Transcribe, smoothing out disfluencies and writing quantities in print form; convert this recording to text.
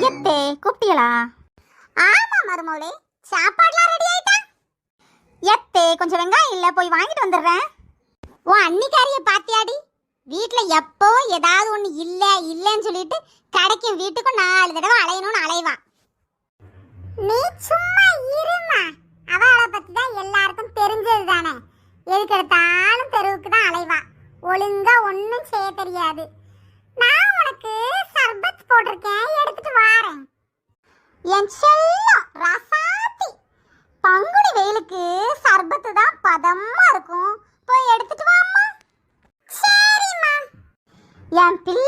எத்தே கூப்பிட்டீங்களா? ஆமா மருமோளே, சாப்பாடுலாம் ரெடி ஆயிட்டா? எத்தே கொஞ்சம் வெங்காயம் இல்ல, போய் வாங்கிட்டு வந்துடுறேன். உன் அன்னிக்காரிய பாத்தியாடி? வீட்டுல எப்போ ஏதாவது ஒண்ணு இல்ல இல்லன்னு சொல்லிட்டு கடைக்கும் வீட்டுக்கும் 4 தடவை அலையணும்னு அலைவா. நீ சும்மா இருமா, அவளை பத்தி தான் எல்லாருக்கும் தெரிஞ்சது தானே. எதுக்கு எடுத்தாலும் தெருவுக்கு தான் அலைவா, ஒழுங்கா ஒன்னும் செய்ய தெரியாது. நான் உனக்கு சர்பத் போட்டிருக்கேன், எடுத்துட்டு வாரேன். என் செல்லம் ரசாத்தி, பங்குனி வெயிலுக்கு சர்பத்து தான் பதமா இருக்கும், போய் எடுத்துட்டு வாம்மா. சரிம்மா. என் பிள்ளை